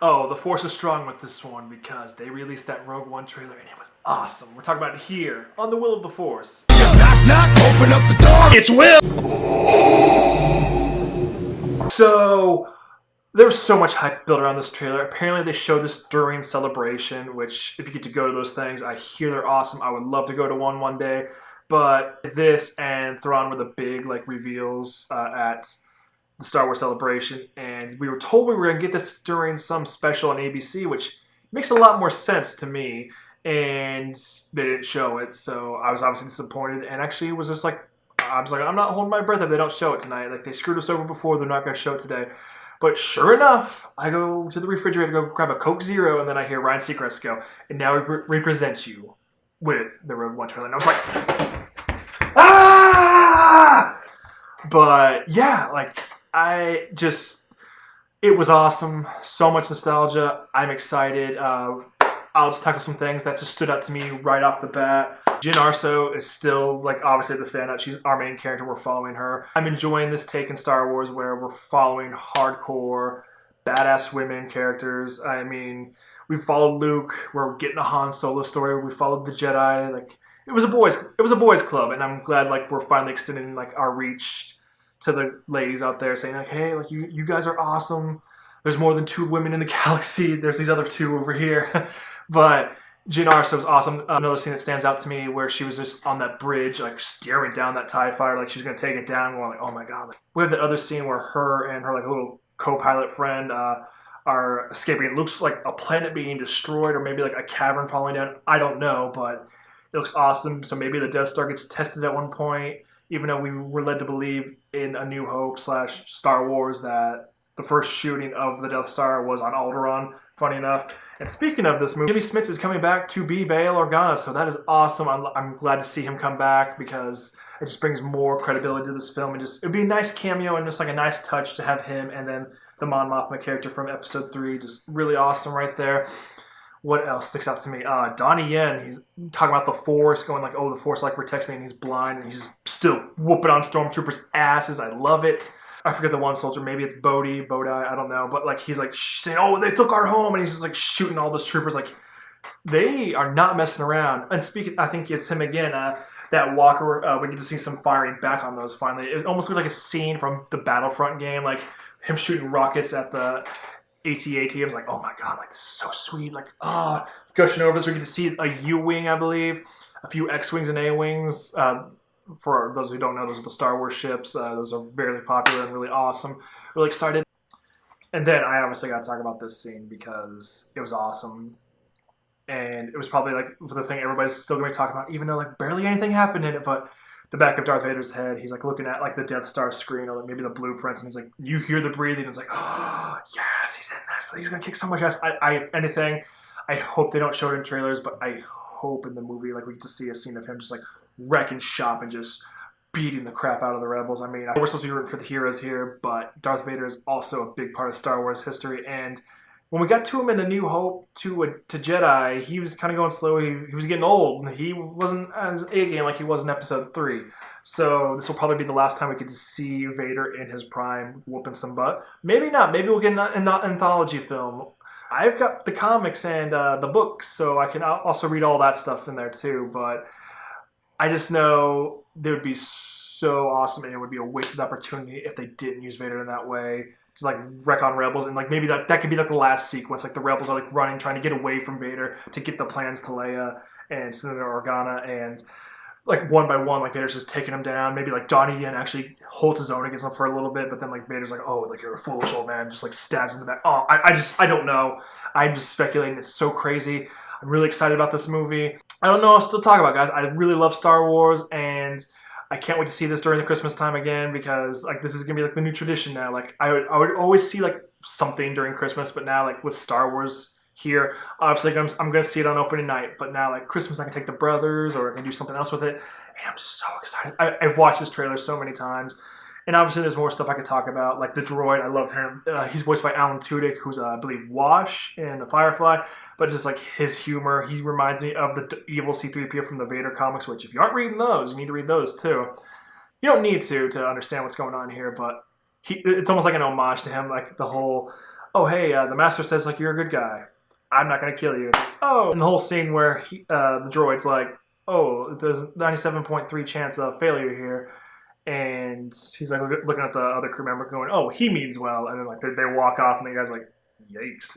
Oh, the Force is strong with this one because they released that Rogue One trailer and it was awesome. We're talking about it here on the Will of the Force. Knock, knock, open up the door. It's Will. So there was so much hype built around this trailer. Apparently they showed this during Celebration, which if you get to go to those things, I hear they're awesome. I would love to go to one day. But this and Thrawn were the big reveals at the Star Wars Celebration, and we were told we were going to get this during some special on ABC, which makes a lot more sense to me, and they didn't show it, so I was obviously disappointed, and actually it was just I was like, I'm not holding my breath if they don't show it tonight. Like, they screwed us over before, they're not going to show it today. But sure enough, I go to the refrigerator to go grab a Coke Zero, and then I hear Ryan Seacrest go, and now we present you with the Rogue One trailer. And I was like, ah! But yeah, it was awesome. So much nostalgia. I'm excited. I'll just tackle some things that just stood out to me right off the bat. Jyn Erso is still, obviously the standout. She's our main character. We're following her. I'm enjoying this take in Star Wars where we're following hardcore, badass women characters. I mean, we followed Luke. We're getting a Han Solo story. We followed the Jedi. It was a boys club, and I'm glad we're finally extending our reach to the ladies out there, saying hey, you guys are awesome. There's more than 2 women in the galaxy. There's these other 2 over here. But Jyn Erso was awesome. Another scene that stands out to me where she was just on that bridge, staring down that TIE fighter, she was going to take it down. We're oh my god. We have the other scene where her and her little co-pilot friend are escaping. It looks like a planet being destroyed, or maybe a cavern falling down. I don't know, but it looks awesome. So maybe the Death Star gets tested at one point, even though we were led to believe in A New Hope / Star Wars that the first shooting of the Death Star was on Alderaan, funny enough. And speaking of this movie, Jimmy Smits is coming back to be Bail Organa, so that is awesome. I'm glad to see him come back because it just brings more credibility to this film. And it'd be a nice cameo and just a nice touch to have him and then the Mon Mothma character from Episode 3. Just really awesome right there. What else sticks out to me? Donnie Yen, he's talking about the Force, going oh, the Force protects me, and he's blind, and he's still whooping on Stormtroopers' asses. I love it. I forget the one soldier, maybe it's Bodhi, I don't know, but he's saying, oh, they took our home, and he's just shooting all those troopers. They are not messing around. And speaking, I think it's him again, that walker, we get to see some firing back on those finally. It almost looked like a scene from the Battlefront game, him shooting rockets at the AT-AT. I was oh my god, this is so sweet. Gushing over this, we get to see a U-Wing, I believe, a few X-Wings and A-Wings. For those who don't know, those are the Star Wars ships. Those are very popular and really awesome. Really excited. And then I obviously got to talk about this scene because it was awesome. And it was probably the thing everybody's still going to be talking about, even though barely anything happened in it. But the back of Darth Vader's head, he's looking at the Death Star screen or maybe the blueprints, and he's you hear the breathing. And it's oh yes, he's in this. He's going to kick so much ass. If anything, I hope they don't show it in trailers, but I hope in the movie we get to see a scene of him just wrecking shop and just beating the crap out of the rebels. I mean, we're supposed to be rooting for the heroes here, but Darth Vader is also a big part of Star Wars history. And when we got to him in A New Hope to Jedi, he was kind of going slow. He was getting old. He wasn't as A-game like he was in Episode 3. So this will probably be the last time we get to see Vader in his prime whooping some butt. Maybe not. Maybe we'll get an anthology film. I've got the comics and the books, so I can also read all that stuff in there too, but I just know they would be so awesome, and it would be a wasted opportunity if they didn't use Vader in that way. Just wreck on rebels, and maybe that could be the last sequence. The rebels are running, trying to get away from Vader to get the plans to Leia and Senator Organa, and one by one, Vader's just taking them down. Maybe Donnie Yen actually holds his own against them for a little bit, but then Vader's oh, you're a foolish old man, just stabs in the back. Oh, I don't know. I'm just speculating. It's so crazy. I'm really excited about this movie. I don't know what else to talk about, guys. I really love Star Wars, and I can't wait to see this during the Christmas time again because this is gonna be the new tradition now. I would always see something during Christmas, but now with Star Wars here, obviously I'm gonna see it on opening night. But now Christmas, I can take the brothers, or I can do something else with it, and I'm just so excited. I've watched this trailer so many times. And obviously there's more stuff I could talk about, the droid. I love him. He's voiced by Alan Tudyk, who's, I believe, Wash in The Firefly. But just, his humor, he reminds me of the evil C-3PO from the Vader comics, which if you aren't reading those, you need to read those, too. You don't need to understand what's going on here, but it's almost like an homage to him, the whole oh, hey, the master says, like, you're a good guy. I'm not going to kill you. Oh, and the whole scene where the droid's like, oh, there's 97.3 chance of failure here. And he's like looking at the other crew member going, oh, he means well. And then like they walk off and the guy's like, yikes.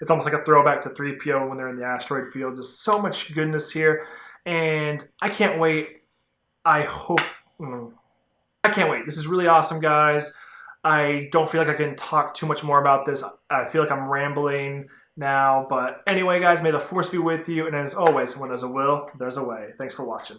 It's almost like a throwback to 3PO when they're in the asteroid field. Just so much goodness here. And I can't wait. I can't wait. This is really awesome, guys. I don't feel like I can talk too much more about this. I feel like I'm rambling now. But anyway, guys, may the Force be with you. And as always, when there's a will, there's a way. Thanks for watching.